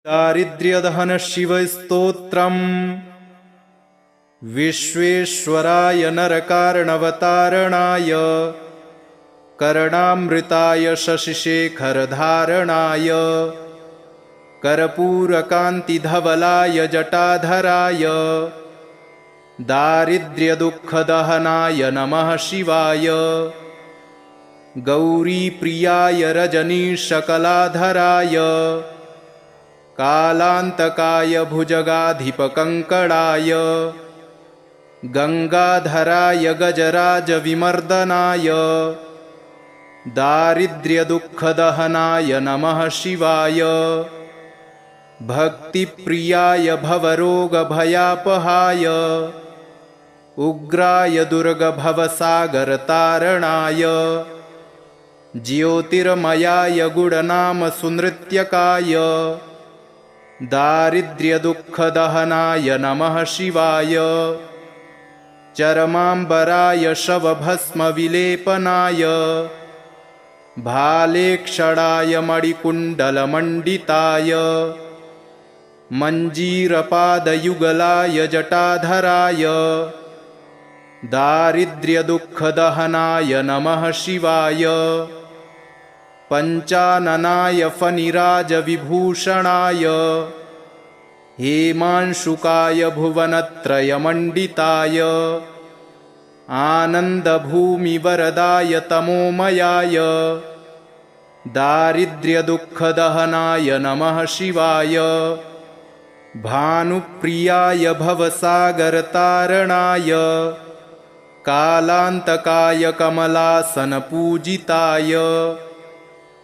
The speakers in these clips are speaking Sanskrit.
दारिद्र्यदहन शिवस्तोत्रम् विश्वेश्वराय नरकारणवतारणाय करणामृताय शशिशेखरधारणाय कर्पूरकान्तिधवलाय जटाधराय दारिद्र्यदुःखदहनाय नमः शिवाय गौरीप्रियाय रजनीशकलाधराय कालान्तकाय भुजगाधिपकङ्कणाय गंगाधराय गजराजविमर्दनाय दारिद्र्यदुःखदहनाय नमः शिवाय भक्तिप्रियाय भवरोगभयापहाय उग्राय दुर्गभवसागरतारणाय ज्योतिर्मयाय गुणनामसुनृत्यकाय दारिद्र्यदुःखदहनाय नमः शिवाय चरमाम्बराय शवभस्मविलेपनाय भालेक्षणाय मणिकुण्डलमण्डिताय मञ्जीरपादयुगलाय जटाधराय दारिद्र्यदुःखदहनाय नमः शिवाय पञ्चाननाय फणिराजविभूषणाय हेमांशुकाय भुवनत्रयमण्डिताय आनन्दभूमिवरदाय तमोमयाय दारिद्र्यदुःखदहनाय नमः शिवाय भानुप्रियाय भवसागरतारणाय कालान्तकाय कमलासनपूजिताय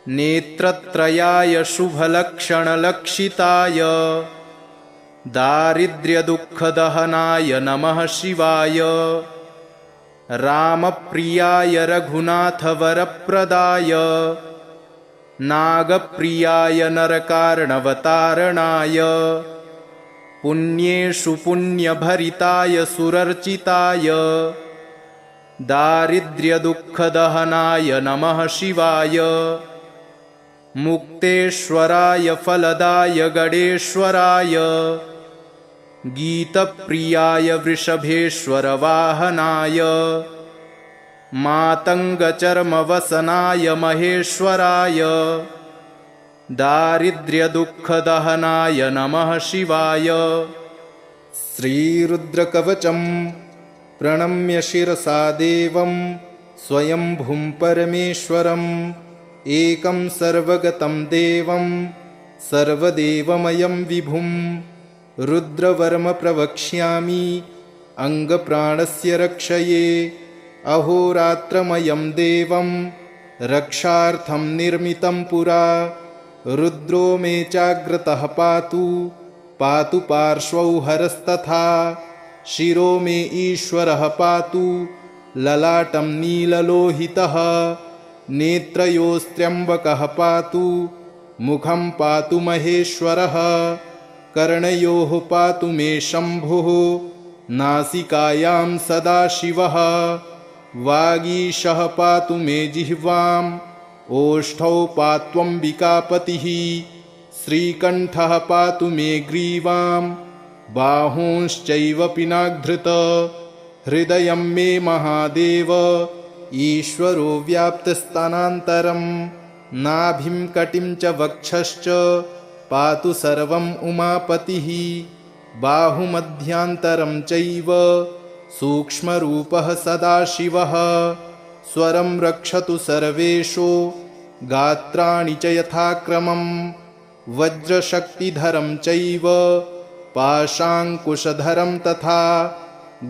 नेत्रत्रयाय शुभलक्षणलक्षिताय दारिद्र्यदुःखदहनाय नमः शिवाय रामप्रियाय रघुनाथवरप्रदाय नागप्रियाय नरकार्णवतारणाय पुण्येषु पुण्यभरिताय सुरर्चिताय दारिद्र्यदुःखदहनाय नमः शिवाय मुक्तेश्वराय फलदाय गणेश्वराय गीतप्रियाय वृषभेश्वरवाहनाय मातङ्गचर्मवसनाय महेश्वराय दारिद्र्यदुःखदहनाय नमः शिवाय श्रीरुद्रकवचं प्रणम्य शिरसा देवं स्वयंभुं परमेश्वरम् एकं सर्वगतं देवं सर्वदेवमयं विभुं रुद्रवर्म प्रवक्ष्यामि अङ्गप्राणस्य रक्षये अहोरात्रमयं देवं रक्षार्थं निर्मितं पुरा रुद्रो मे चाग्रतः पातु पातु पार्श्वौ हरस्तथा शिरो मे ईश्वरः पातु ललाटं नीललोहितः नेत्रयोस्त्र्यम्बकः पातु मुखं पातु महेश्वरः कर्णयोः पातु मे शम्भुः नासिकायां सदाशिवः वागीशः पातु मे जिह्वाम् ओष्ठौ पात्वम्बिकापतिः श्रीकण्ठः पातु मे ग्रीवाम् बाहूंश्चैव पिनाग्धृत हृदयं मे महादेव ईश्वरो व्याप्तस्थानान्तरं नाभिं कटिं च वक्षश्च पातु सर्वम् उमापतिः बाहुमध्यान्तरं चैव सूक्ष्मरूपः सदाशिवः स्वरं रक्षतु सर्वेषु गात्राणि च यथाक्रमं वज्रशक्तिधरं चैव पाशाङ्कुशधरं तथा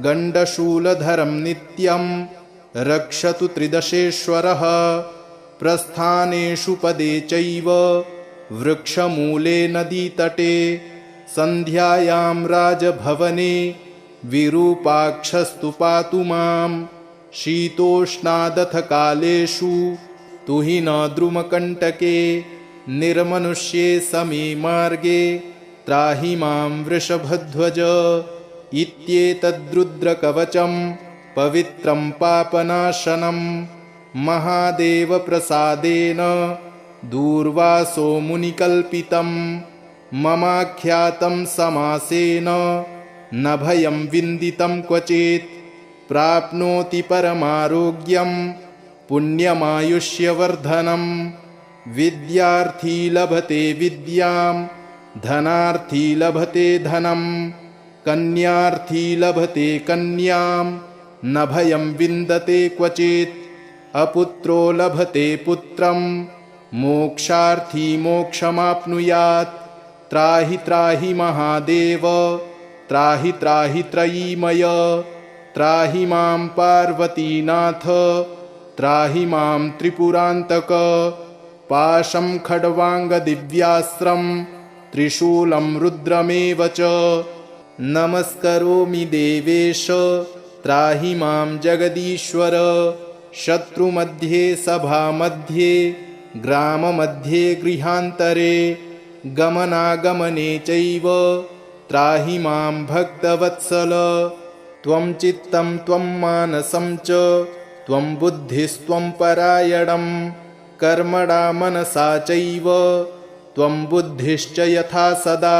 गण्डशूलधरं नित्यं रक्षतु त्रिदशेश्वरः प्रस्थानेषु पदे चैव वृक्षमूले नदीतटे सन्ध्यायां राजभवने विरूपाक्षस्तु पातु मां शीतोष्णादथ कालेषु तुहि न द्रुमकण्टके निर्मनुष्ये समे मार्गे त्राहि मां वृषभध्वज इत्येतद्रुद्रकवचं पवित्रं पापनाशनं महादेवप्रसादेन दूर्वासो मुनिकल्पितं ममाख्यातं समासेन न भयं विन्दितं क्वचित् प्राप्नोति परमारोग्यं पुण्यमायुष्यवर्धनम् विद्यार्थी लभते विद्यां धनार्थी लभते धनं कन्यार्थी लभते कन्यां न भयं विन्दते क्वचित् अपुत्रो लभते पुत्रं मोक्षार्थी मोक्षमाप्नुयात् त्राहि त्राहि महादेव त्राहि त्राहि त्रयीमय त्राहि मां पार्वतीनाथ त्राहि मां त्रिपुरान्तक पाशं खड्वाङ्गदिव्यास्त्रं त्रिशूलं रुद्रमेव च नमस्करोमि देवेश त्राहि मां जगदीश्वर शत्रुमध्ये सभामध्ये ग्राममध्ये गृहान्तरे गमनागमने चैव त्राहि मां भक्तवत्सल त्वं चित्तं त्वं मानसं च त्वं बुद्धिस्त्वं परायणं कर्मणा मनसा चैव त्वं बुद्धिश्च यथा सदा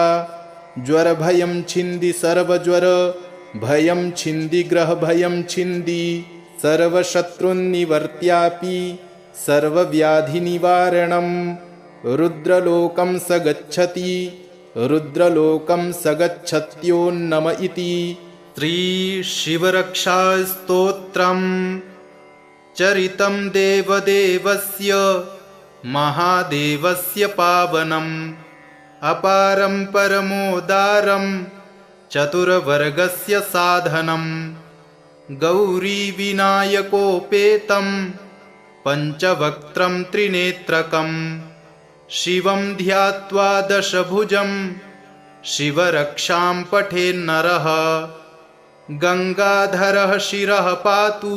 ज्वरभयं छिन्दि सर्वज्वर भयं छिन्दि ग्रहभयं छिन्दि सर्वशत्रुन्निवर्त्यापि सर्वव्याधिनिवारणं रुद्रलोकं स गच्छति रुद्रलोकं स गच्छत्योन्नम इति श्रीशिवरक्षास्तोत्रम् चरितं देवदेवस्य महादेवस्य पावनम् अपारं परमोदारं चतुर्वर्गस्य साधनं गौरीविनायकोपेतं पञ्चवक्त्रं त्रिनेत्रकं शिवं ध्यात्वा दशभुजं शिवरक्षां पठेन्नरः गङ्गाधरः शिरः पातु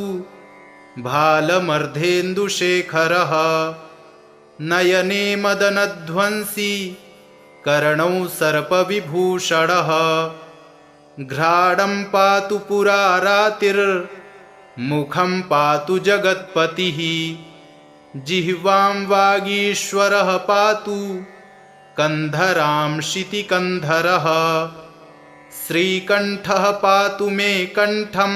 भालमर्धेन्दुशेखरः नयने मदनध्वंसी कर्णौ सर्पविभूषणः घ्राणं पातु पुरारातिर्मुखं पातु जगत्पतिः जिह्वां वागीश्वरः पातु कन्धरां शितिकन्धरः श्रीकण्ठः पातु मे कण्ठं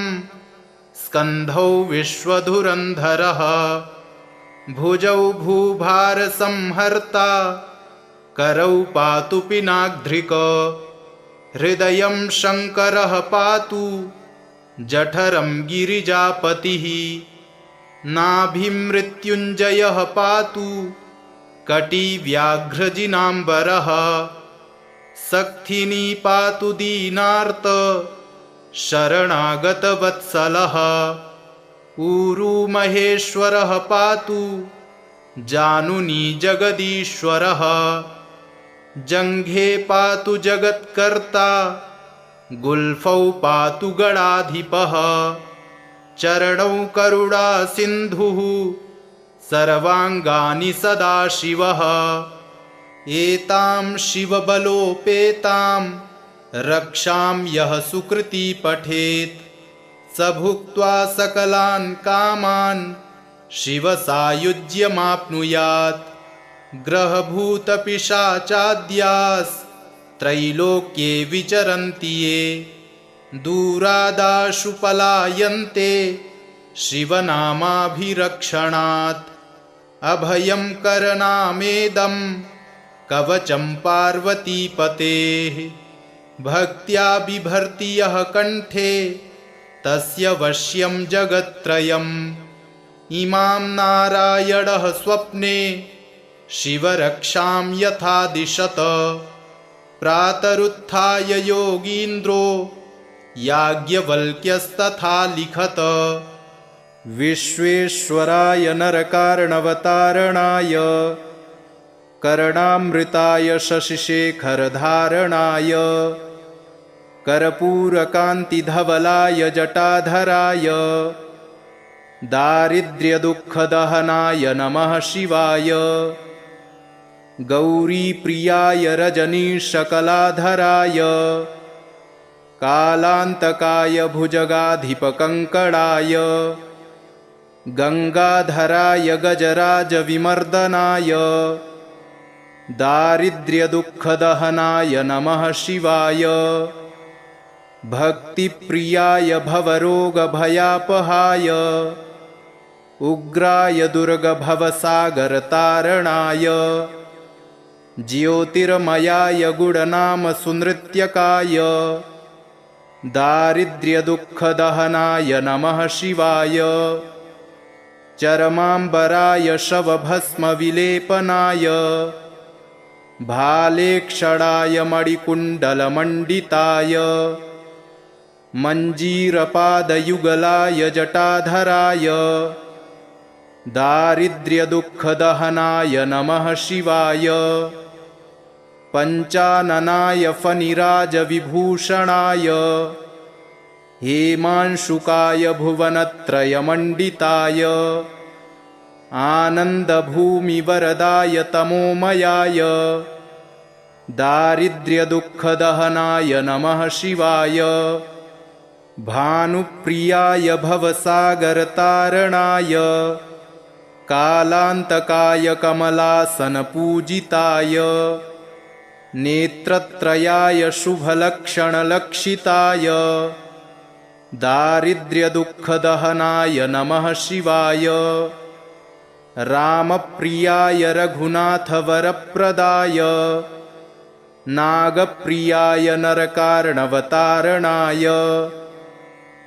स्कन्धौ विश्वधुरन्धरः भुजौ भूभारसंहर्ता करौ पातु पिनाग्ध्रिक हृदयं शङ्करः पातु जठरं गिरिजापतिः नाभिं मृत्युञ्जयः पातु कटिव्याघ्रजिनाम्बरः सक्थिनी पातु दीनार्त शरणागतवत्सलः ऊरू महेश्वरः पातु जानुनी जगदीश्वरः जङ्घे पातु जगत्कर्ता गुल्फौ पातु गणाधिपः चरणौ करुणासिन्धुः सर्वाङ्गानि सदाशिवः एतां शिवबलोपेतां रक्षां यः सुकृती पठेत् स भुक्त्वा सकलान् कामान् शिवसायुज्यमाप्नुयात् ग्रहभूतपिशाचाद्यास्त्रैलोक्ये विचरन्ति ये दूरादाशु पलायन्ते शिवनामाभिरक्षणात् अभयं करनामेदं कवचं पार्वतीपतेः भक्त्या बिभर्ति यः कण्ठे तस्य वश्यं जगत्त्रयम् इमां नारायणः स्वप्ने शिवरक्षां यथा दिशत प्रातरुत्थाय योगीन्द्रो याज्ञवल्क्यस्तथा लिखत विश्वेश्वराय नरकार्णवतारणाय कर्णामृताय शशिशेखरधारणाय कर्पूरकान्तिधवलाय जटाधराय दारिद्र्यदुःखदहनाय नमः शिवाय गौरीप्रियाय रजनीशकलाधराय कालान्तकाय भुजगाधिपकङ्कणाय गङ्गाधराय गजराजविमर्दनाय दारिद्र्यदुःखदहनाय नमः शिवाय। भक्तिप्रियाय भवरोगभयापहाय उग्राय दुर्गभवसागरतारणाय ज्योतिर्मयाय गुणनामसुनृत्यकाय दारिद्र्यदुःखदहनाय नमः शिवाय। चरमाम्बराय शवभस्मविलेपनाय भालेक्षणाय मणिकुण्डलमण्डिताय मञ्जीरपादयुगलाय जटाधराय दारिद्र्यदुःखदहनाय नमः शिवाय। पञ्चाननाय फणिराजविभूषणाय हेमांशुकाय भुवनत्रयमण्डिताय आनन्दभूमिवरदाय तमोमयाय दारिद्र्यदुःखदहनाय नमः शिवाय। भानुप्रियाय भवसागरतारणाय कालान्तकाय कमलासनपूजिताय नेत्रत्रयाय शुभलक्षणलक्षिताय दारिद्र्यदुःखदहनाय नमः शिवाय। रामप्रियाय रघुनाथवरप्रदाय नागप्रियाय नरकार्णवतारणाय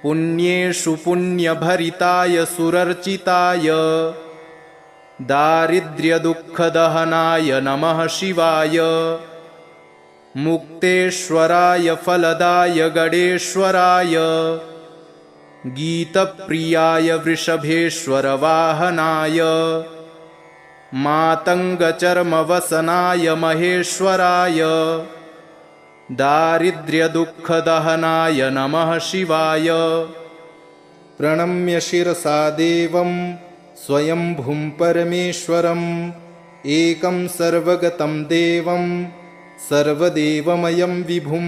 पुण्येषु पुण्यभरिताय सुरर्चिताय दारिद्र्यदुःखदहनाय नमः शिवाय। मुक्तेश्वराय फलदाय गणेश्वराय गीतप्रियाय वृषभेश्वरवाहनाय मातङ्गचर्मवसनाय महेश्वराय दारिद्र्यदुःखदहनाय नमः शिवाय। प्रणम्य शिरसा देवं स्वयंभुं परमेश्वरम् एकं सर्वगतं देवं सर्वदेवमयं विभुं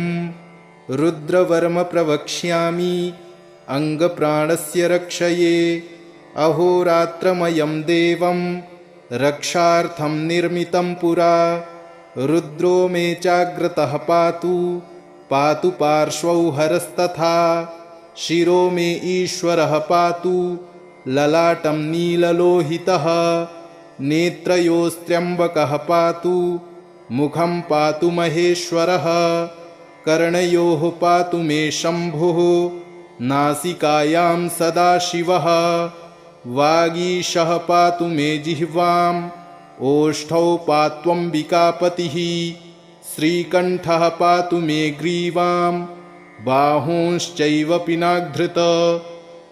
रुद्रवर्म प्रवक्ष्यामि अङ्गप्राणस्य रक्षये। अहोरात्रमयं देवं रक्षार्थं निर्मितं पुरा रुद्रो मे चाग्रतः पातु पातु पार्श्वौ हरस्तथा शिरो मे ईश्वरः पातु ललाटं नीललोहितः नेत्रयोस्त्र्यम्बकः पातु मुखं पातु महेश्वरः कर्णयोः पातु मे शम्भुः नासिकायां सदाशिवः वागीशः पातु मे जिह्वाम् ओष्ठौ पात्वम्बिकापतिः श्रीकण्ठः पातु मे ग्रीवां बाहूंश्चैव पिनाधृत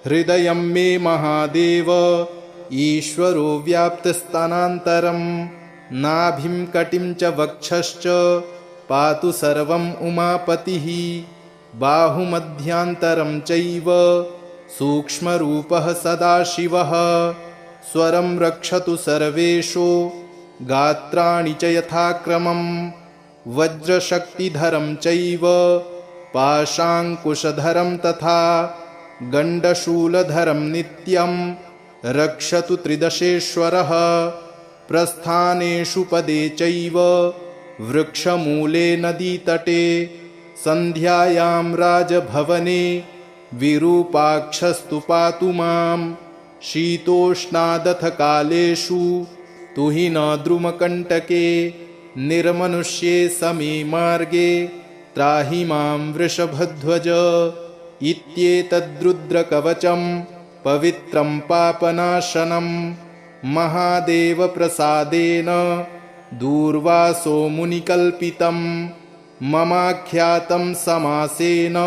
हृदयं मे महादेव ईश्वरो व्याप्तस्थानान्तरम् नाभिं कटिं च वक्षश्च पातु सर्वम् उमापतिः बाहुमध्यान्तरं चैव सूक्ष्मरूपः सदाशिवः स्वरं रक्षतु सर्वेषु गात्राणि च यथाक्रमम् वज्रशक्तिधरं चैव पाशाङ्कुशधरं तथा गण्डशूलधरं नित्यं रक्षतु त्रिदशेश्वरः प्रस्थानेषु पदे चैव वृक्षमूले नदीतटे सन्ध्यायां राजभवने विरूपाक्षस्तु पातु मां शीतोष्णादथ कालेषु तुहि न द्रुमकण्टके निर्मनुष्ये समे मार्गे त्राहि मां वृषभध्वज इत्येतद्रुद्रकवचं पवित्रं पापनाशनं महादेवप्रसादेन दूर्वासो मुनिकल्पितं ममाख्यातं समासेन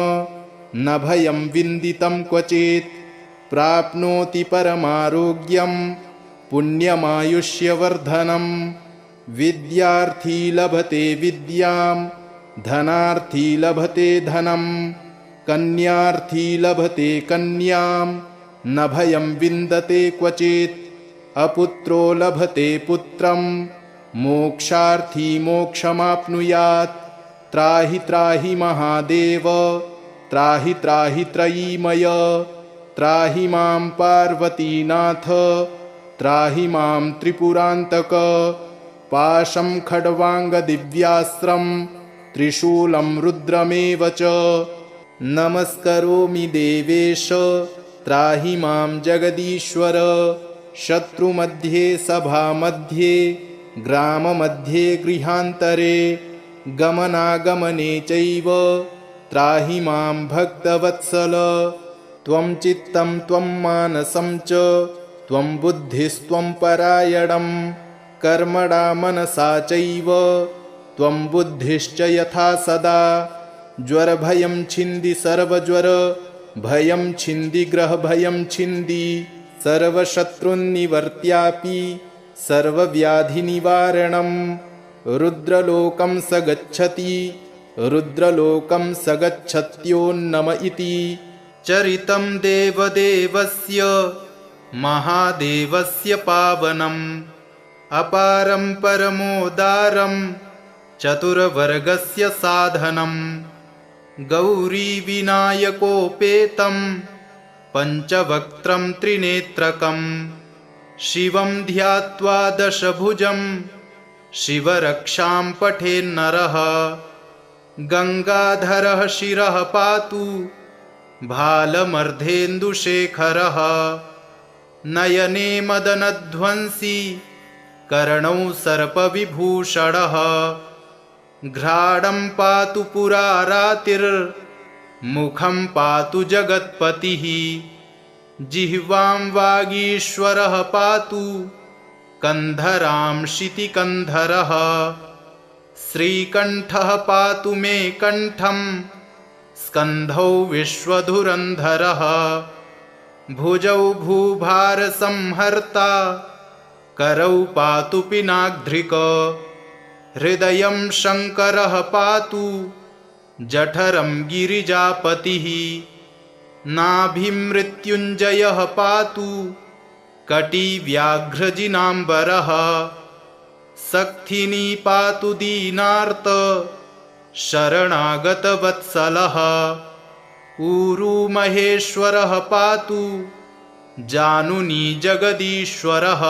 न भयं विन्दितं क्वचित् प्राप्नोति परमारोग्यं पुण्यमायुष्यवर्धनं विद्यार्थी लभते विद्यां धनार्थी लभते धनं कन्यार्थी लभते कन्यां न भयं विन्दते क्वचित् अपुत्रो लभते पुत्रं मोक्षार्थी मोक्षमाप्नुयात् त्राहि त्राहि महादेव त्राहि त्राहि त्रयीमय त्राहि मां पार्वतीनाथ त्राहि मां त्रिपुरान्तक पाशं खड्वाङ्गदिव्यास्त्रं त्रिशूलं रुद्रमेव च। नमस्करोमि देवेश त्राहि मां जगदीश्वर। शत्रुमध्ये सभामध्ये ग्राममध्ये गृहान्तरे गमनागमने चैव त्राहि मां भक्तवत्सल। त्वं चित्तं त्वं मानसं च त्वं बुद्धिस्त्वं परायणं कर्मणा मनसा चैव त्वं बुद्धिश्च यथा सदा। ज्वरभयं छिन्दि सर्वज्वर भयं छिन्दि ग्रहभयं छिन्दि सर्वशत्रुन्निवर्त्यापि सर्वव्याधिनिवारणं। रुद्रलोकं स गच्छति रुद्रलोकं स गच्छत्योन्नम इति। चरितं देवदेवस्य महादेवस्य पावनम् अपारं परमोदारं चतुर्वर्गस्य साधनम्। गौरीविनायकोपेतं पञ्चवक्त्रं त्रिनेत्रकं शिवं ध्यात्वा दशभुजं शिवरक्षां पठेन्नरः। गङ्गाधरः शिरः पातु भालमर्धेन्दुशेखरः। नयने मदनध्वंसी कर्णौ सर्पविभूषणः। घ्राणं पातु पुरारातिर्मुखं पातु जगत्पतिः। जिह्वां वागीश्वरः पातु कन्धरां शितिकन्धरः। श्रीकण्ठः पातु मे कण्ठं स्कन्धौ विश्वधुरन्धरः। भुजौ भूभारसंहर्ता करौ पातु पिनाग्ध्रिक। हृदयं शङ्करः पातु जठरं गिरिजापतिः। नाभिमृत्युञ्जयः पातु कटिव्याघ्रजिनाम्बरः। सक्थिनी पातु दीनार्त शरणागतवत्सलः। ऊरुमहेश्वरः पातु जानुनी जगदीश्वरः।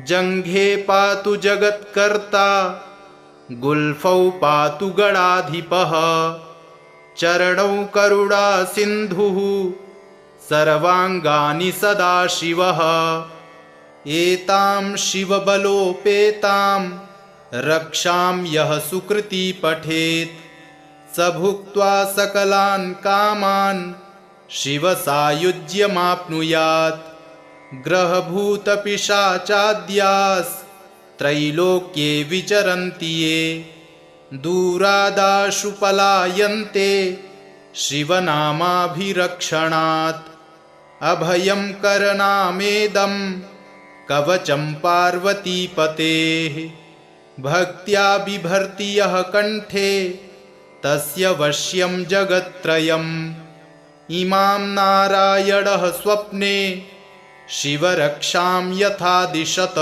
जङ्घे पातु जगत्कर्ता गुल्फौ पातु गणाधिपः। चरणौ करुणासिन्धुः सर्वाङ्गानि सदाशिवः। एतां शिवबलोपेतां रक्षां यः सुकृती पठेत् स भुक्त्वा सकलान् कामान् शिवसायुज्यमाप्नुयात्। ग्रहभूतपिशाचाद्यास्त्रैलोक्ये विचरन्ति ये दूरादाशु पलायन्ते शिवनामाभिरक्षणात्। अभयं करनामेदं कवचं पार्वतीपतेः। भक्त्या बिभर्ति यः कण्ठे तस्य वश्यं जगत्त्रयम्। इमां नारायणः स्वप्ने शिवरक्षां यथा दिशत।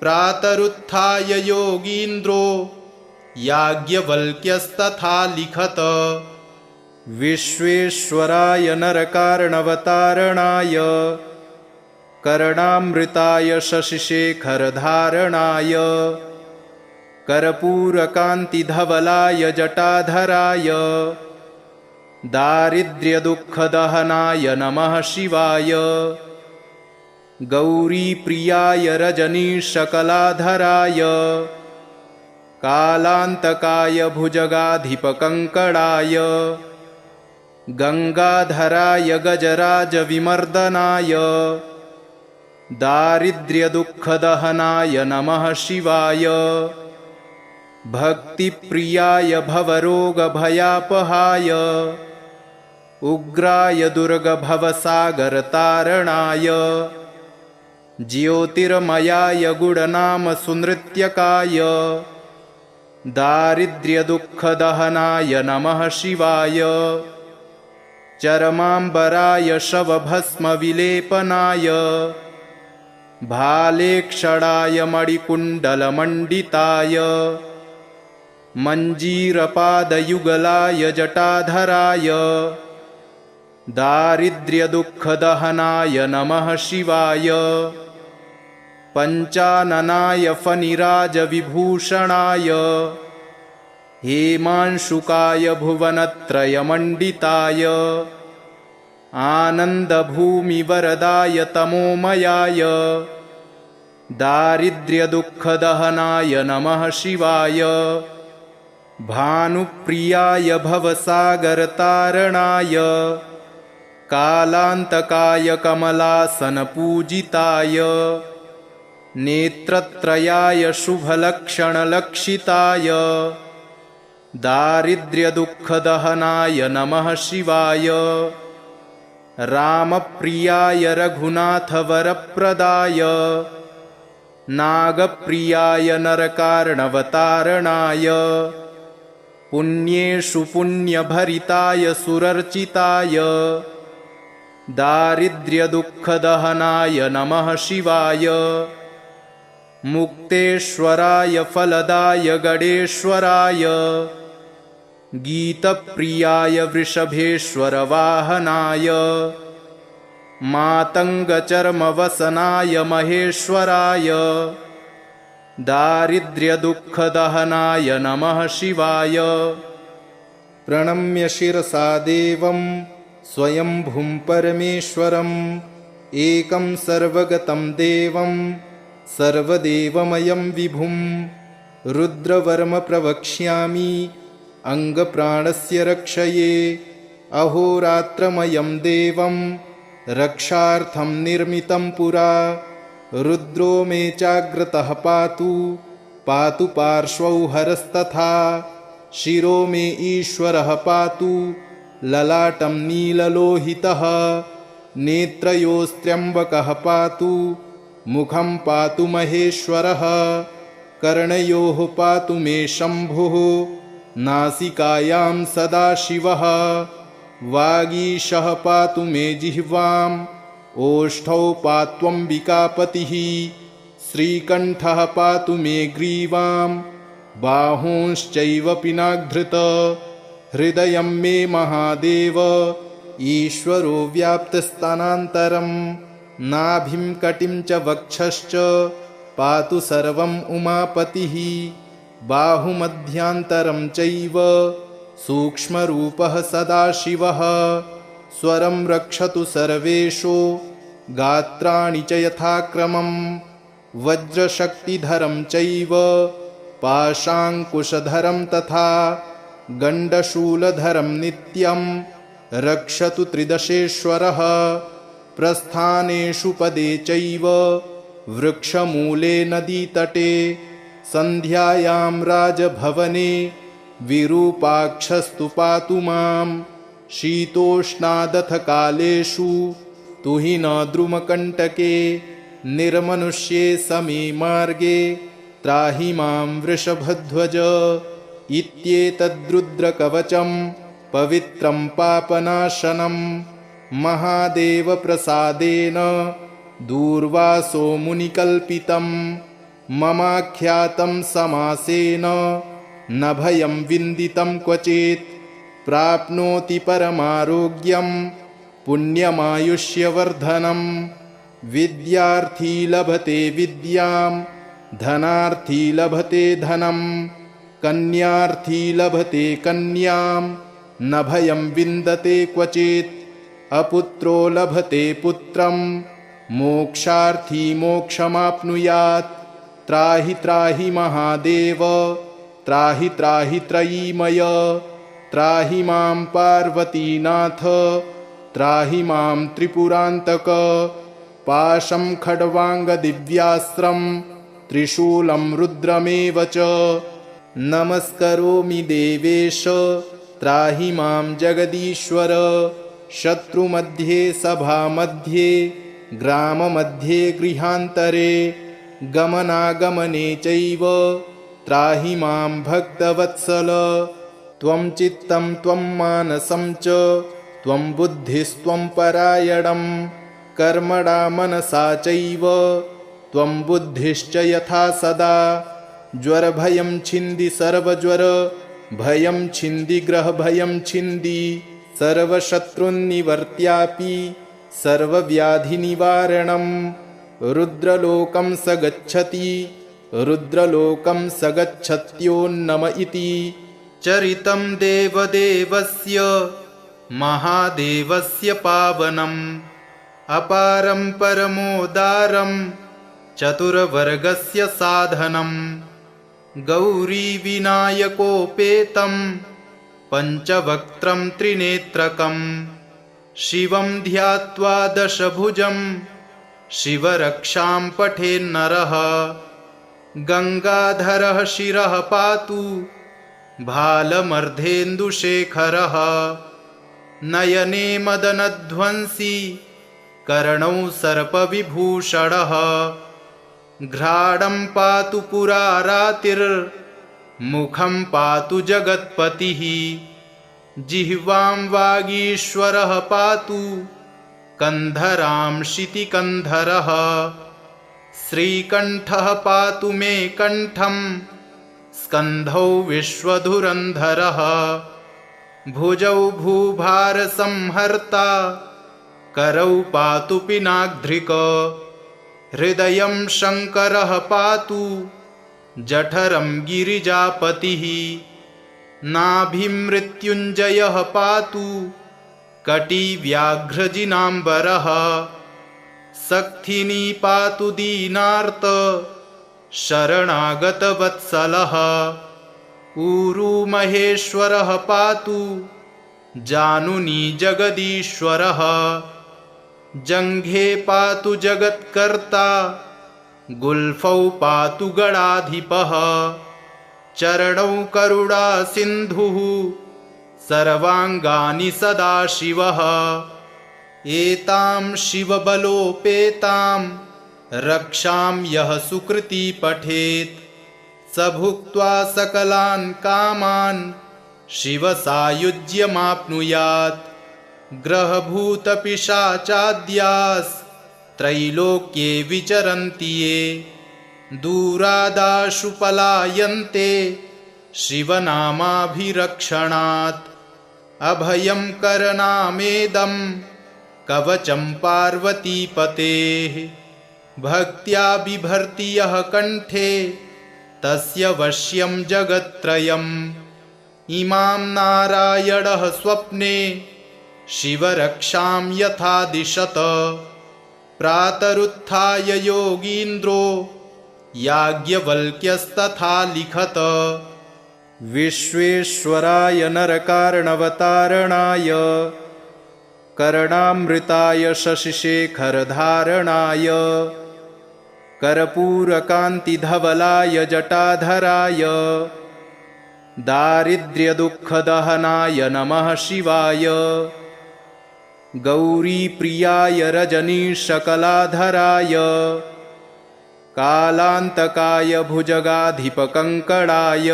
प्रातरुत्थाय योगीन्द्रो याज्ञवल्क्यस्तथा लिखत। विश्वेश्वराय नरकार्णवतारणाय कर्णामृताय शशिशेखरधारणाय कर्पूरकान्तिधवलाय जटाधराय दारिद्र्यदुःखदहनाय नमः शिवाय। गौरीप्रियाय रजनीशकलाधराय कालान्तकाय भुजगाधिपकङ्कणाय गङ्गाधराय गजराजविमर्दनाय दारिद्र्यदुःखदहनाय नमः शिवाय। भक्तिप्रियाय भवरोगभयापहाय उग्राय दुर्गभवसागरतारणाय ज्योतिर्मयाय गुणनामसुनृत्यकाय दारिद्र्यदुःखदहनाय नमः शिवाय। चरमाम्बराय शवभस्मविलेपनाय भालेक्षणाय मणिकुण्डलमण्डिताय मञ्जीरपादयुगलाय जटाधराय दारिद्र्यदुःखदहनाय नमः शिवाय। पञ्चाननाय फनिराजविभूषणाय हेमांशुकाय भुवनत्रयमण्डिताय आनन्दभूमिवरदाय तमोमयाय दारिद्र्यदुःखदहनाय नमः शिवाय भानुप्रियाय भवसागरतारणाय कालान्तकाय कमलासनपूजिताय नेत्रत्रयाय शुभलक्षणलक्षिताय दारिद्र्यदुःखदहनाय नमः शिवाय रामप्रियाय रघुनाथवरप्रदाय नागप्रियाय नरकार्णवतारणाय पुण्येषु पुण्यभरिताय सुरर्चिताय दारिद्र्यदुःखदहनाय नमः शिवाय मुक्तेश्वराय फलदाय गणेश्वराय गीतप्रियाय वृषभेश्वरवाहनाय मातङ्गचर्मवसनाय महेश्वराय दारिद्र्यदुःखदहनाय नमः शिवाय प्रणम्य शिरसा देवं स्वयंभुं परमेश्वरम् एकं सर्वगतं देवं सर्वदेवमयं विभुं रुद्रवर्म प्रवक्ष्यामि अंगप्राणस्य रक्षये अहोरात्रमयं देवं रक्षार्थं निर्मितं पुरा रुद्रो मे चाग्रतः पातु पातु पार्श्वौ हरस्तथा शिरो मे ईश्वरः पातु ललाटं नीललोहितः नेत्रयोस्त्र्यम्बकः पातु मुखं पातु महेश्वरः कर्णयोः पातु मे शम्भुः नासिकायां सदाशिवः वागीशः पातु मे जिह्वाम् ओष्ठौ पात्वम्बिकापतिः श्रीकण्ठः पातु मे ग्रीवां बाहूंश्चैव पिनाधृत हृदयं मे महादेव ईश्वरो व्याप्तस्थानान्तरं नाभिं कटिं च वक्षश्च पातु सर्वम् उमापतिः बाहुमध्यान्तरं चैव सूक्ष्मरूपः सदाशिवः स्वरं रक्षतु सर्वेषु गात्राणि च यथाक्रमं वज्रशक्तिधरं चैव पाशाङ्कुशधरं तथा गण्डशूलधरं नित्यं रक्षतु त्रिदशेश्वरः प्रस्थानेषु पदे चैव वृक्षमूले नदीतटे सन्ध्यायां राजभवने विरूपाक्षस्तु पातु मां शीतोष्णादथ कालेषु तुहिन द्रुमकण्टके निर्मनुष्ये समे मार्गे त्राहि मां वृषभध्वज इत्येतद्रुद्रकवचं पवित्रं पापनाशनं महादेवप्रसादेन दूर्वासो मुनिकल्पितं ममाख्यातं समासेन न भयं विन्दितं क्वचित् प्राप्नोति परमारोग्यं पुण्यमायुष्यवर्धनं विद्यार्थी लभते विद्यां धनार्थी लभते धनं कन्यार्थी लभते कन्यां न भयं विन्दते क्वचित् अपुत्रो लभते पुत्रं मोक्षार्थी मोक्षमाप्नुयात् त्राहि त्राहि महादेव त्राहि त्राहि त्रयीमय त्राहि मां पार्वतीनाथ त्राहि मां त्रिपुरान्तक पाशं खड्वाङ्गदिव्यास्त्रं त्रिशूलं रुद्रमेव च नमस्करोमि देवेश त्राहि मां जगदीश्वर शत्रुमध्ये सभामध्ये ग्राममध्ये गृहान्तरे गमनागमने चैव त्राहि मां भक्तवत्सल त्वं चित्तं त्वं मानसं च त्वं बुद्धिस्त्वं परायणं कर्मणा मनसा चैव त्वं बुद्धिश्च यथा सदा ज्वरभयं छिन्दि सर्वज्वर भयं छिन्दि ग्रहभयं छिन्दि सर्वशत्रुन्निवर्त्यापि सर्वव्याधिनिवारणं रुद्रलोकं स गच्छति रुद्रलोकं स गच्छत्योन्नम इति। चरितं देवदेवस्य महादेवस्य पावनम् अपारं परमोदारं चतुर्वर्गस्य साधनम् गौरीविनायकोपेतं पञ्चवक्त्रं त्रिनेत्रकं शिवं ध्यात्वा दशभुजं शिवरक्षां पठेन्नरः गङ्गाधरः शिरः पातु भालमर्धेन्दुशेखरः नयने मदनध्वंसी कर्णौ सर्पविभूषणः घ्राणं पातु पुरारातिर्मुखं पातु जगत्पतिः जिह्वां वागीश्वरः पातु कन्धरां शितिकन्धरः श्रीकण्ठः पातु मे कण्ठं स्कन्धौ विश्वधुरन्धरः भुजौ भूभारसंहर्ता करौ पातु पिनाग्ध्रिक हृदयं शङ्करः पातु जठरं गिरिजापतिः नाभिमृत्युञ्जयः पातु कटिव्याघ्रजिनाम्बरः सक्थिनी पातु दीनार्त शरणागतवत्सलः ऊरुमहेश्वरः पातु जानुनी जगदीश्वरः जङ्घे पातु जगत्कर्ता गुल्फौ पातु गणाधिपः चरणौ करुणासिन्धुः सर्वाङ्गानि सदाशिवः एतां शिवबलोपेतां रक्षां यः सुकृती पठेत् स भुक्त्वा सकलान् कामान् शिवसायुज्यमाप्नुयात् ग्रहभूतपिशाचाद्यास्त्रैलोक्ये विचरन्ति ये दूरादाशु पलायन्ते शिवनामाभिरक्षणात् अभयं करनामेदं कवचं पार्वतीपतेः भक्त्या बिभर्ति यः कण्ठे तस्य वश्यं जगत्त्रयम् इमां नारायणः स्वप्ने शिवरक्षां यथा दिशत प्रातरुत्थाय योगीन्द्रो याज्ञवल्क्यस्तथा लिखत विश्वेश्वराय नरकार्णवतारणाय कर्णामृताय शशिशेखरधारणाय कर्पूरकान्तिधवलाय जटाधराय दारिद्र्यदुःखदहनाय नमः शिवाय गौरीप्रियाय रजनीशकलाधराय कालान्तकाय भुजगाधिपकङ्कणाय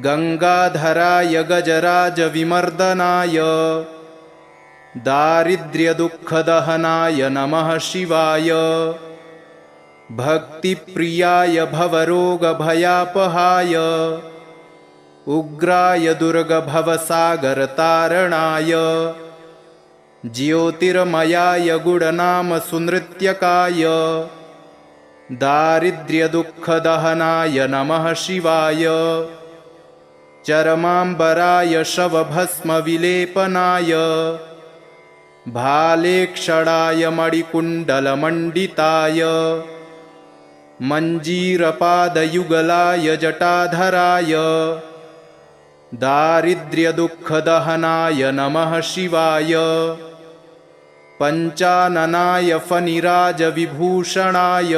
गङ्गाधराय गजराजविमर्दनाय दारिद्र्यदुःखदहनाय नमः शिवाय भक्तिप्रियाय भवरोगभयापहाय उग्राय दुर्गभवसागरतारणाय ज्योतिर्मयाय गुणनामसुनृत्यकाय दारिद्र्यदुःखदहनाय नमः शिवाय चरमाम्बराय शवभस्मविलेपनाय भालेक्षणाय मणिकुण्डलमण्डिताय मञ्जीरपादयुगलाय जटाधराय दारिद्र्यदुःखदहनाय नमः शिवाय पञ्चाननाय फणिराजविभूषणाय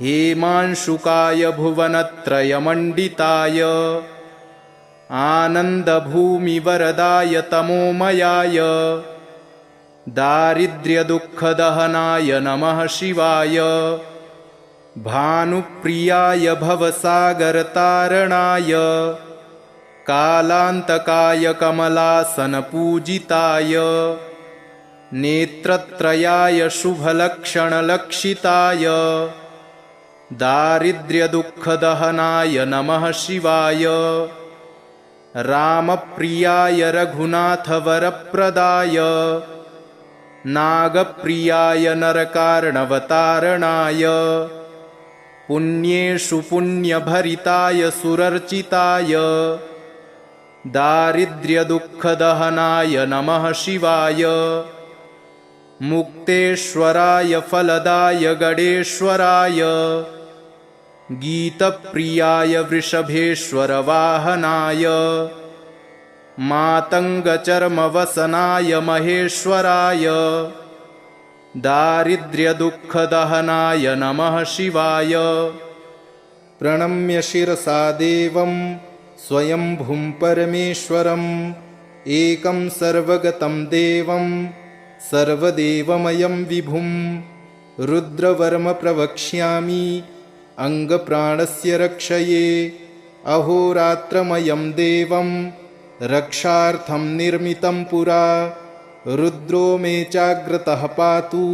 हेमांशुकाय भुवनत्रयमण्डिताय आनन्दभूमिवरदाय तमोमयाय दारिद्र्यदुःखदहनाय नमः शिवाय भानुप्रियाय भवसागरतारणाय कालान्तकाय कमलासनपूजिताय नेत्रत्रयाय शुभलक्षणलक्षिताय दारिद्र्यदुःखदहनाय नमः शिवाय रामप्रियाय रघुनाथवरप्रदाय नागप्रियाय नरकार्णवतारणाय पुण्येषु पुण्यभरिताय सुरर्चिताय दारिद्र्यदुःखदहनाय नमः शिवाय मुक्तेश्वराय फलदाय गणेश्वराय गीतप्रियाय वृषभेश्वरवाहनाय मातङ्गचर्मवसनाय महेश्वराय दारिद्र्यदुःखदहनाय नमः शिवाय। प्रणम्य शिरसा देवं स्वयंभुं परमेश्वरम् एकं सर्वगतं देवं सर्वदेवमयं विभुं रुद्रवर्म प्रवक्ष्यामि अंगप्राणस्य रक्षये। अहोरात्रमयं देवं रक्षार्थं निर्मितं पुरा रुद्रो मे चाग्रतः पातु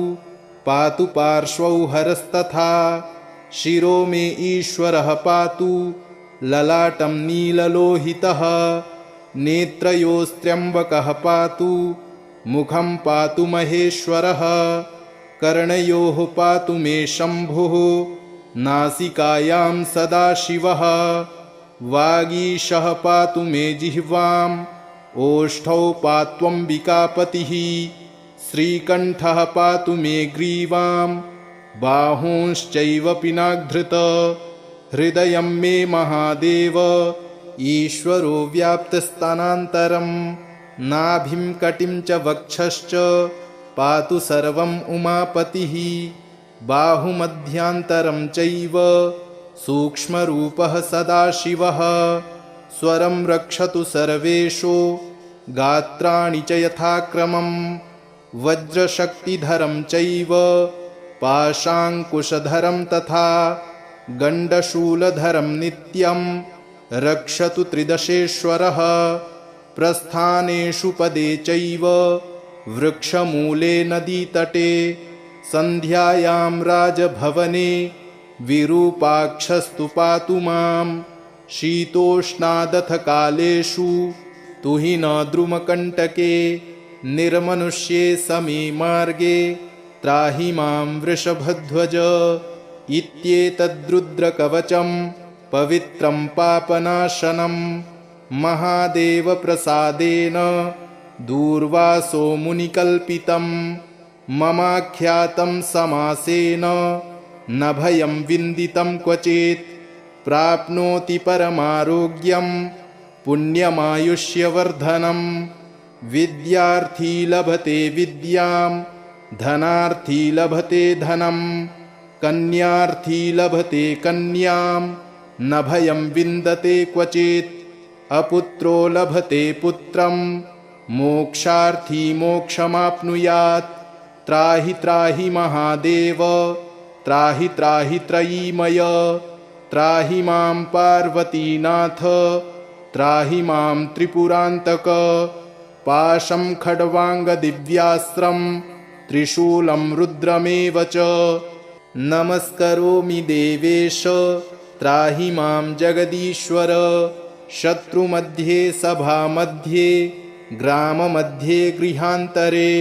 पातु पार्श्वौ हरस्तथा शिरो मे ईश्वरः पातु ललाटं नीललोहितः नेत्रयोस्त्र्यम्बकः पातु मुखं पातु महेश्वरः कर्णयोः पातु मे शम्भुः नासिकायां सदाशिवः वागीशः पातु मे जिह्वाम् ओष्ठौ पात्वम्बिकापतिः श्रीकण्ठः पातु मे ग्रीवां बाहूंश्चैव पिनाधृत हृदयं मे महादेव ईश्वरो व्याप्तस्थानान्तरं नाभिं कटिं च वक्षश्च पातु सर्वम् उमापतिः बाहुमध्यान्तरं चैव सूक्ष्मरूपः सदाशिवः स्वरं रक्षतु सर्वेषु गात्राणि च यथाक्रमं वज्रशक्तिधरं चैव पाशाङ्कुशधरं तथा गण्डशूलधरं नित्यं रक्षतु त्रिदशेश्वरः प्रस्थानेषु पदे चैव वृक्षमूले नदीतटे सन्ध्यायां राजभवने विरूपाक्षस्तु पातु मां शीतोष्णादथ कालेषु तुहि न द्रुमकण्टके निर्मनुष्ये समे मार्गे त्राहि मां वृषभध्वज इत्येतद्रुद्रकवचं पवित्रं पापनाशनं महादेवप्रसादेन दूर्वासो मुनिकल्पितं ममाख्यातं समासेन न भयं विन्दितं क्वचित् प्राप्नोति परमारोग्यं पुण्यमायुष्यवर्धनं विद्यार्थी लभते विद्यां धनार्थी लभते धनं कन्यार्थी लभते कन्यां न भयं विन्दते क्वचित् अपुत्रो लभते पुत्रं मोक्षार्थी मोक्षमाप्नुयात् त्राहि त्राहि महादेव त्राहि त्राहि त्रयीमय त्राहि मां पार्वतीनाथ त्राहि मां त्रिपुरान्तक पाशं खड्वाङ्गदिव्यास्त्रं त्रिशूलं रुद्रमेव च नमस्करोमि देवेश त्राहि मां जगदीश्वर शत्रुमध्ये सभामध्ये ग्राममध्ये गृहान्तरे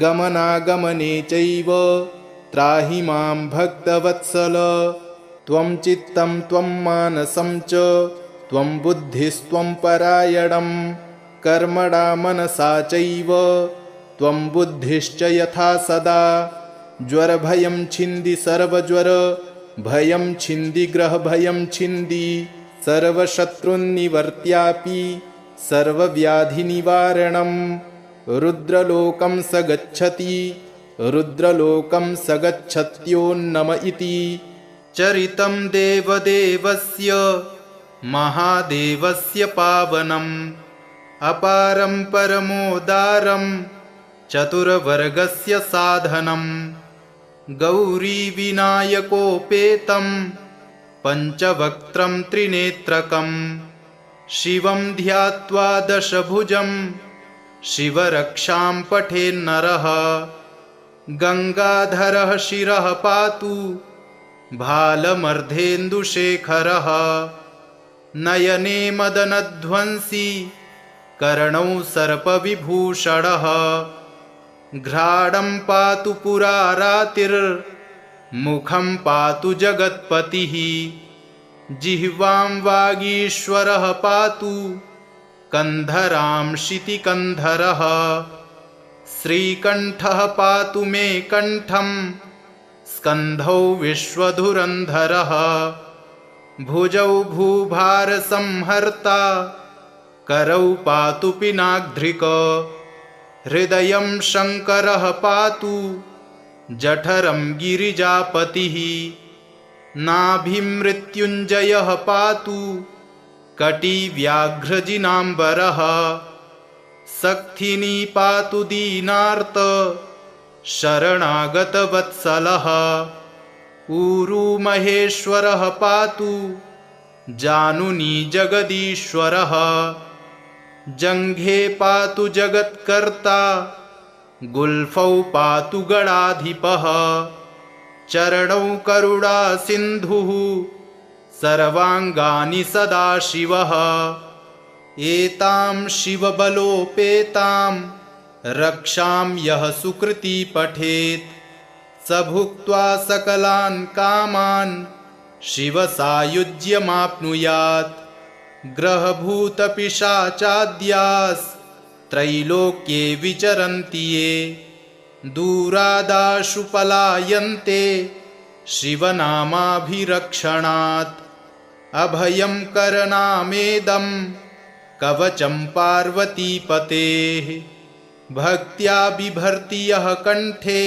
गमनागमने चैव त्राहि मां भक्तवत्सल त्वं चित्तं त्वं मानसं च त्वं बुद्धिस्त्वं परायणं कर्मणा मनसा चैव त्वं बुद्धिश्च यथा सदा ज्वरभयं छिन्दि सर्वज्वर भयं छिन्दि ग्रहभयं छिन्दि सर्वशत्रुन्निवर्त्यापि सर्वव्याधिनिवारणं रुद्रलोकं स गच्छति रुद्रलोकं स गच्छत्योन्नम इति चरितं देवदेवस्य महादेवस्य पावनम् अपारं परमोदारं चतुर्वर्गस्य साधनं गौरीविनायकोपेतं पञ्चवक्त्रं त्रिनेत्रकं शिवं ध्यात्वा दशभुजं शिवरक्षां पठेन्नरः गंगाधरः शिरः पातु भालमर्धेन्दुशेखरः नयने मदनध्वंसी कर्णौ सर्पविभूषणः घ्राणं पातु पुरारातिर्मुखं पातु जगत्पतिः जिह्वां वागीश्वरः पातु कन्धरां शितिकन्धरः श्रीकण्ठः पातु मे कण्ठं स्कन्धौ विश्वधुरन्धरः भुजौ भूभारसंहर्ता करौ पातु पिनाग्ध्रिक हृदयं शङ्करः पातु जठरं गिरिजापतिः नाभिं मृत्युञ्जयः पातु कटिव्याघ्रजिनाम्बरः सक्थिनी पातु दीनार्त शरणागतवत्सलः ऊरू महेश्वरः पातु जानुनी जगदीश्वरः जङ्घे पातु जगत्कर्ता गुल्फौ पातु गणाधिपः चरणौ करुणा सिन्धुः सर्वाङ्गानि सदाशिवः एतां शिवबलोपेतां रक्षां यः सुकृती पठेत् स भुक्त्वा सकलान् कामान् शिवसायुज्यमाप्नुयात् ग्रहभूतपिशाचाद्यास्त्रैलोक्ये विचरन्ति ये दूरादाशु पलायन्ते शिवनामाभिरक्षणात् अभयं करनामेदं कवचं पार्वतीपतेः भक्त्या बिभर्ति यः कण्ठे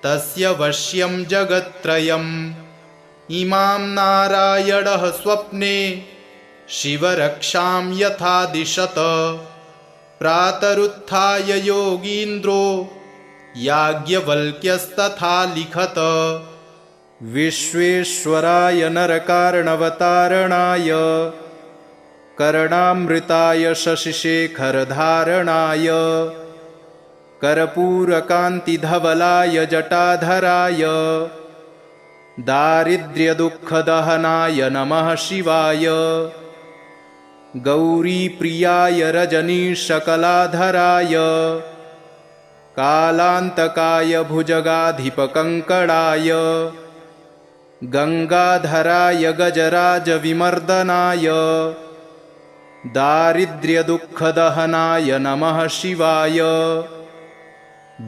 तस्य वश्यं जगत्त्रयम् इमां नारायणः स्वप्ने शिवरक्षां यथा दिशत प्रातरुत्थाय योगीन्द्रो याज्ञवल्क्यस्तथा लिखत विश्वेश्वराय नरकार्णवतारणाय कर्णामृताय शशिशेखरधारणाय कर्पूरकान्तिधवलाय जटाधराय दारिद्र्यदुःखदहनाय नमः शिवाय गौरीप्रियाय रजनीशकलाधराय कालान्तकाय भुजगाधिपकङ्कणाय गङ्गाधराय गजराजविमर्दनाय दारिद्र्यदुःखदहनाय नमः शिवाय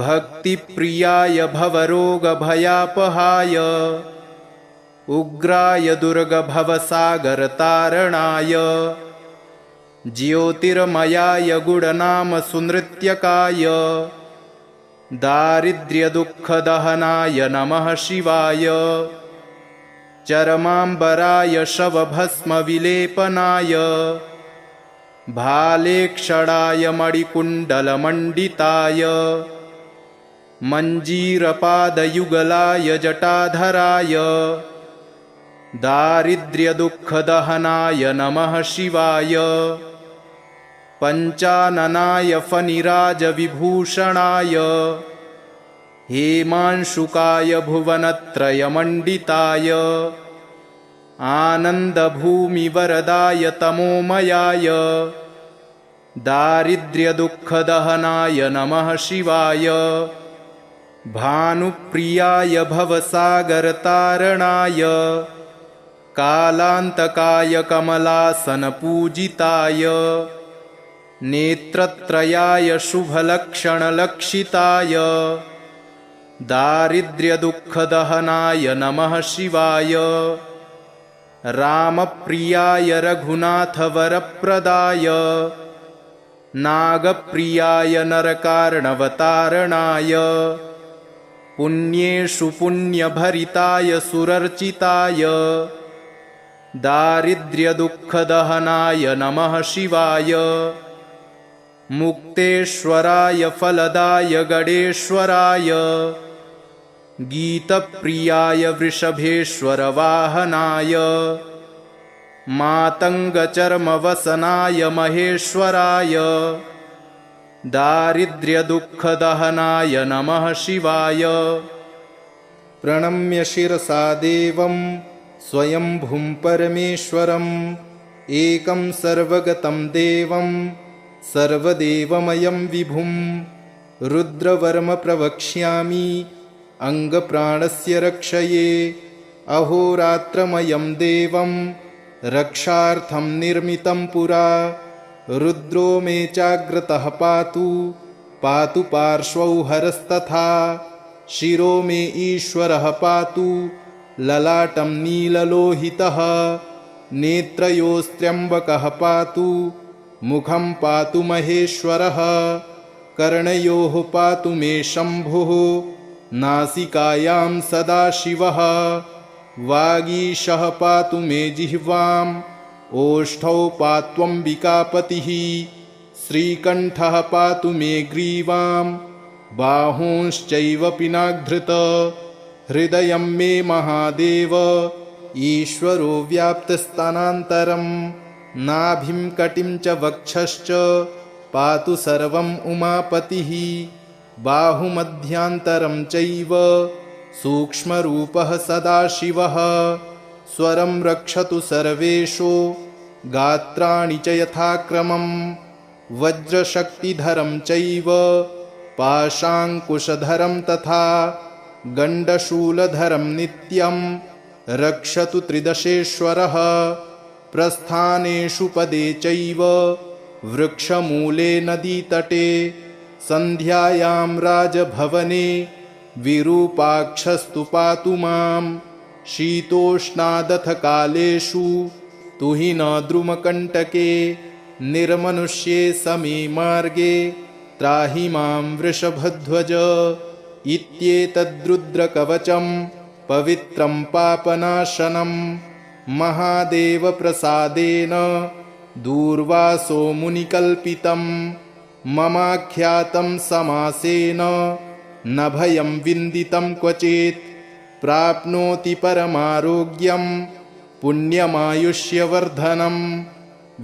भक्तिप्रियाय भवरोगभयापहाय उग्राय दुर्गभवसागरतारणाय ज्योतिर्मयाय गुणनामसुनृत्यकाय दारिद्र्यदुःखदहनाय नमः शिवाय चरमाम्बराय शवभस्मविलेपनाय भालेक्षणाय मणिकुण्डलमण्डिताय मञ्जीरपादयुगलाय जटाधराय दारिद्र्यदुःखदहनाय नमः शिवाय पञ्चाननाय फणिराजविभूषणाय हेमांशुकाय भुवनत्रयमण्डिताय आनन्दभूमिवरदाय तमोमयाय दारिद्र्यदुःखदहनाय नमः शिवाय भानुप्रियाय भवसागरतारणाय कालान्तकाय कमलासनपूजिताय नेत्रत्रयाय शुभलक्षणलक्षिताय दारिद्र्यदुःखदहनाय नमः शिवाय रामप्रियाय रघुनाथवरप्रदाय नागप्रियाय नरकार्णवतारणाय पुण्येषु पुण्यभरिताय सुरर्चिताय दारिद्र्यदुःखदहनाय नमः शिवाय मुक्तेश्वराय फलदाय गणेश्वराय गीतप्रियाय वृषभेश्वरवाहनाय मातङ्गचर्मवसनाय महेश्वराय दारिद्र्यदुःखदहनाय नमः शिवाय प्रणम्य शिरसा देवं स्वयंभुं परमेश्वरम् एकं सर्वगतं देवं सर्वदेवमयं विभुं रुद्रवर्म प्रवक्ष्यामि अङ्गप्राणस्य रक्षये। अहोरात्रमयं देवं रक्षार्थं निर्मितं पुरा। रुद्रो मे चाग्रतः पातु पातु पार्श्वौ हरस्तथा। शिरो मे ईश्वरः पातु ललाटं नीललोहितः। नेत्रयोस्त्र्यम्बकः पातु मुखं पातु महेश्वरः। कर्णयोः पातु मे शम्भुः नासिकायां सदाशिवः। वागीशः पातु मे जिह्वाम् ओष्ठौ पात्वम्बिकापतिः। श्रीकण्ठः पातु मे ग्रीवां बाहूंश्चैव पिनाधृत। हृदयं मे महादेव ईश्वरो व्याप्तस्थानान्तरं। नाभिं कटिं च वक्षश्च पातु सर्वम् उमापतिः। बाहुमध्यान्तरं चैव सूक्ष्मरूपः सदाशिवः। स्वरं रक्षतु सर्वेषु गात्राणि च यथाक्रमं। वज्रशक्तिधरं चैव पाशाङ्कुशधरं तथा। गण्डशूलधरं नित्यं रक्षतु त्रिदशेश्वरः। प्रस्थानेषु पदे चैव वृक्षमूले नदीतटे। सन्ध्यायां राजभवने विरूपाक्षस्तु पातु मां। शीतोष्णादथ कालेषु तुहिन द्रुमकण्टके। निर्मनुष्ये समे मार्गे त्राहि मां वृषभध्वज। इत्येतद्रुद्रकवचं पवित्रं पापनाशनं। महादेवप्रसादेन दूर्वासो मुनिकल्पितं। ममाख्यातं समासेन न भयं विन्दितं क्वचित्। प्राप्नोति परमारोग्यं पुण्यमायुष्यवर्धनं।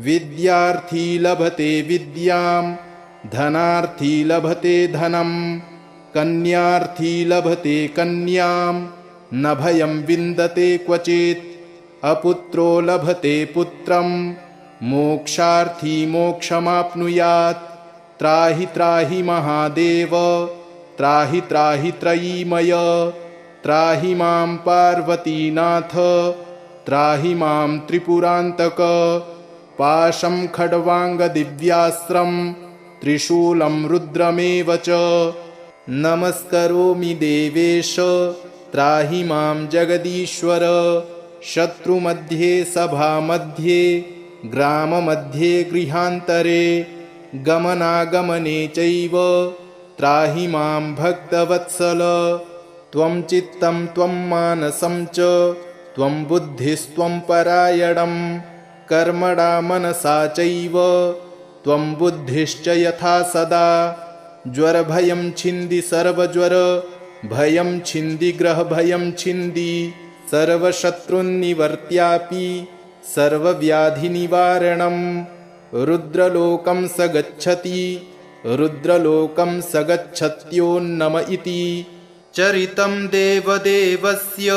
विद्यार्थी लभते विद्यां धनार्थी लभते धनं। कन्यार्थी लभते कन्यां न भयं विन्दते क्वचित्। अपुत्रो लभते पुत्रं मोक्षार्थी मोक्षमाप्नुयात्। त्राहि त्राहि महादेव त्राहि त्राहि त्रयीमय। त्राहि मां पार्वतीनाथ त्राहि मां त्रिपुरान्तक। पाशं खड्वाङ्गदिव्यास्त्रं त्रिशूलं रुद्रमेव च। नमस्करोमि देवेश त्राहि मां जगदीश्वर। शत्रुमध्ये सभामध्ये ग्राममध्ये गृहान्तरे। गमनागमने चैव त्राहि मां भक्तवत्सल। त्वं चित्तं त्वं मानसं च त्वं बुद्धिस्त्वं परायणं। कर्मणा मनसा चैव त्वं बुद्धिश्च यथा सदा। ज्वरभयं छिन्दि सर्वज्वर भयं छिन्दि ग्रहभयं छिन्दि। सर्वशत्रुन्निवर्त्यापि सर्वव्याधिनिवारणं। रुद्रलोकं स गच्छति रुद्रलोकं स गच्छत्योन्नम इति। चरितं देवदेवस्य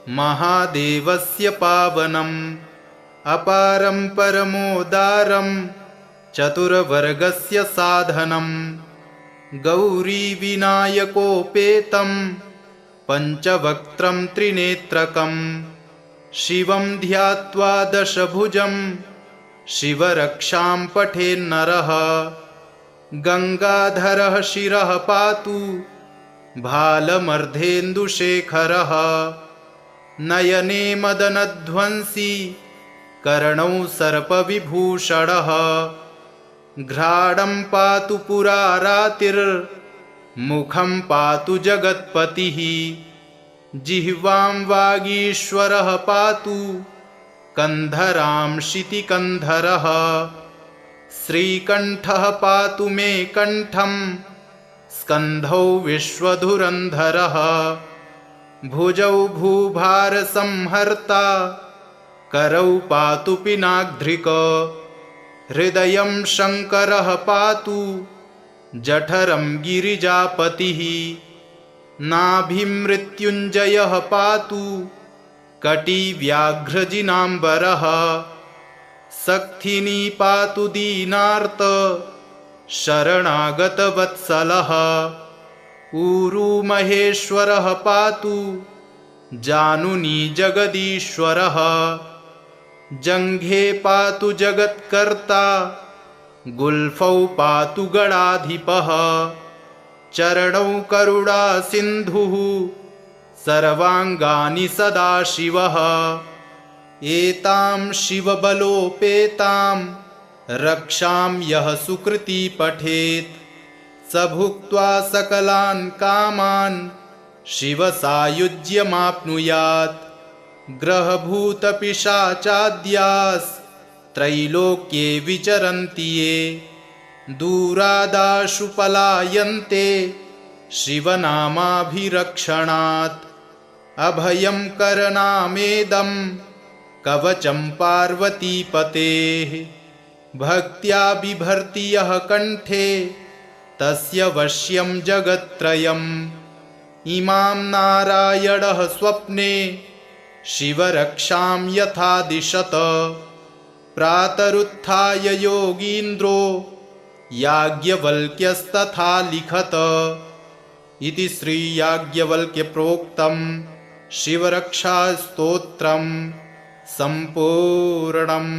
महादेवस्य पावनम्। अपारं परमोदारं चतुर्वर्गस्य साधनं। गौरीविनायकोपेतं पञ्चवक्त्रं त्रिनेत्रकं। शिवं ध्यात्वा दशभुजं शिवरक्षां पठेन्नरः। गङ्गाधरः शिरः पातु भालमर्धेन्दुशेखरः। नयने मदनध्वंसी कर्णौ सर्पविभूषणः। घ्राणं पातु पुरारातिर्मुखं पातु जगत्पतिः। जिह्वां वागीश्वरः पातु कन्धरां शितिकन्धरः। श्रीकण्ठः पातु मे कण्ठं स्कन्धौ विश्वधुरन्धरः। भुजौ भूभारसंहर्ता करौ पातु पिनाग्ध्रिक। हृदयं शङ्करः पातु जठरं गिरिजापतिः। नाभिमृत्युञ्जयः पातु कटिव्याघ्रजिनाम्बरः। सक्थिनी पातु दीनार्त शरणागतवत्सलः ऊरुमहेश्वरः पातु जानुनी जगदीश्वरः जङ्घे पातु जगत्कर्ता गुल्फौ पातु गणाधिपः चरणौ करुणा सिन्धुः सर्वाङ्गानि सदाशिवः एतां शिवबलोपेतां रक्षां यः सुकृती पठेत् स भुक्त्वा सकलान् कामान् शिवसायुज्यमाप्नुयात् ग्रहभूतपिशाचाद्यास्त्रैलोक्ये विचरन्ति ये दूरादाशु पलायन्ते शिवनामाभिरक्षणात् अभयं करनामेदं कवचं पार्वतीपतेः भक्त्या बिभर्ति यः कण्ठे तस्य वश्यं जगत्त्रयम् इमां नारायणः स्वप्ने शिवरक्षां यथा दिशत प्रातरुत्थाय योगीन्द्रो याज्ञवल्क्यस्तथा लिखत इति श्रीयाज्ञवल्क्यप्रोक्तं शिवरक्षास्तोत्रं सम्पूर्णम्।